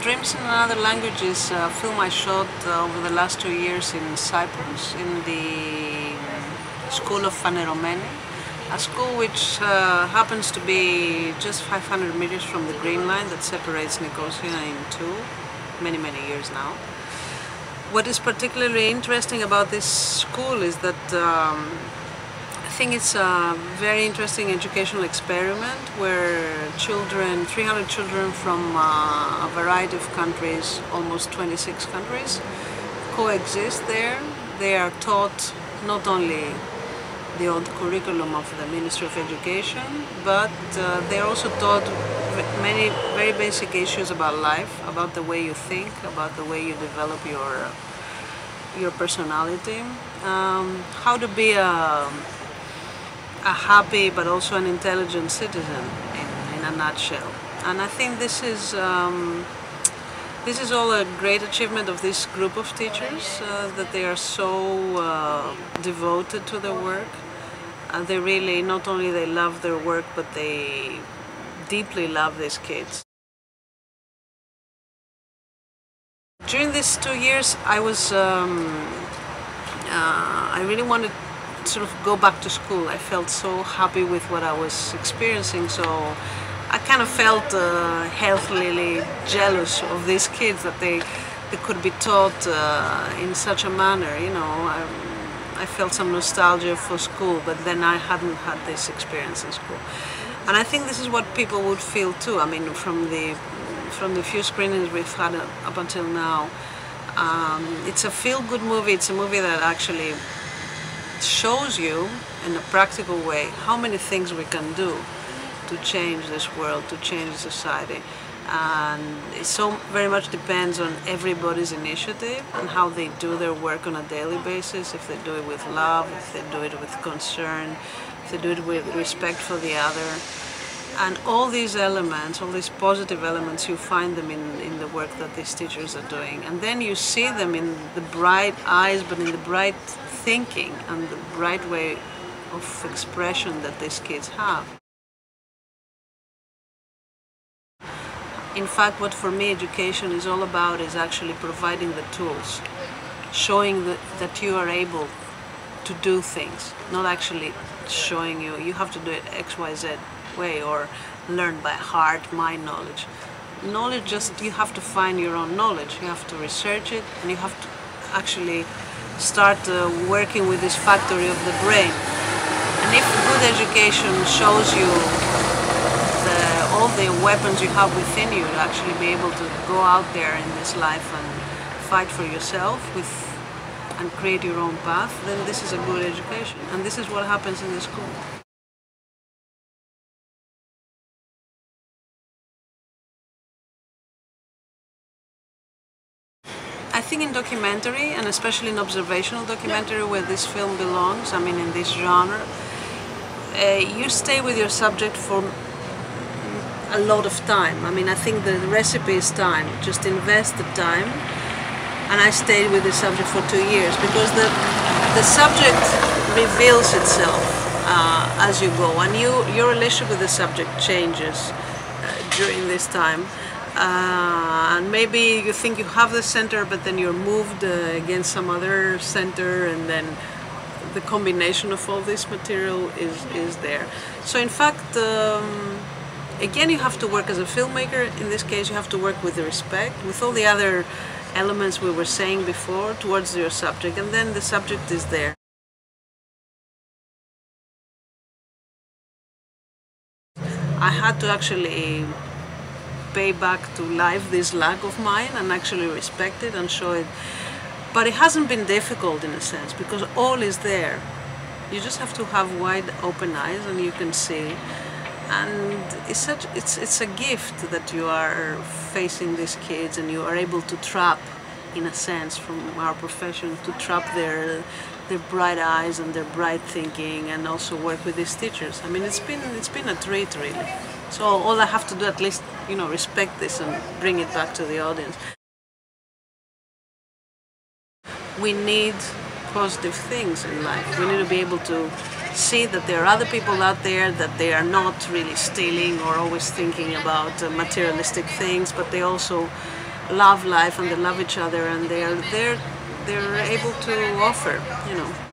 Dreams in Another Language is a film I shot over the last 2 years in Cyprus, in the school of Faneromeni, a school which happens to be just 500 meters from the Green Line that separates Nicosia in two, many years now. What is particularly interesting about this school is that I think it's a very interesting educational experiment where children, 300 children from a variety of countries, almost 26 countries, coexist there. They are taught not only the old curriculum of the Ministry of Education, but they're also taught many very basic issues about life, about the way you think, about the way you develop your personality, how to be a happy but also an intelligent citizen in a nutshell. And I think this is all a great achievement of this group of teachers, that they are so devoted to their work. They really, not only they love their work, but they deeply love these kids. During these 2 years, I really wanted sort of go back to school. I felt so happy with what I was experiencing, so I kind of felt healthily jealous of these kids that they could be taught in such a manner, you know. I felt some nostalgia for school, but then I hadn't had this experience in school. And I think this is what people would feel too. I mean, from the few screenings we've had up until now, it's a feel-good movie. It's a movie that actually shows you in a practical way how many things we can do to change this world, to change society. And it so very much depends on everybody's initiative and how they do their work on a daily basis, if they do it with love, if they do it with concern, if they do it with respect for the other. And all these elements, all these positive elements, you find them in the work that these teachers are doing. And then you see them in the bright eyes, but in the bright thinking and the bright way of expression that these kids have. In fact, what for me education is all about is actually providing the tools, showing that you are able to do things, not actually showing you have to do it X, Y, Z way or learn by heart, mind knowledge. Knowledge, just you have to find your own knowledge, you have to research it, and you have to actually start working with this factory of the brain. And if good education shows you all the weapons you have within you to actually be able to go out there in this life and fight for yourself and create your own path, then this is a good education. And this is what happens in the school. I think in documentary, and especially in observational documentary where this film belongs, I mean in this genre, you stay with your subject for a lot of time. I mean, I think the recipe is time. Just invest the time. And I stayed with the subject for 2 years because the subject reveals itself as you go, and your relationship with the subject changes during this time. And maybe you think you have the center, but then you're moved against some other center, and then the combination of all this material is there. So in fact, again, you have to work as a filmmaker. In this case, you have to work with respect, with all the other elements we were saying before, towards your subject, and then the subject is there. I had to actually pay back to life this lack of mine and actually respect it and show it. But it hasn't been difficult in a sense, because all is there. You just have to have wide open eyes and you can see. And it's a gift that you are facing these kids and you are able to trap, in a sense, from our profession, to trap their bright eyes and their bright thinking, and also work with these teachers. I mean, it's been a treat, really. So all I have to do, at least, you know, respect this and bring it back to the audience. We need positive things in life. We need to be able to see that there are other people out there, that they are not really stealing or always thinking about materialistic things, but they also love life and they love each other, and they're able to offer, you know.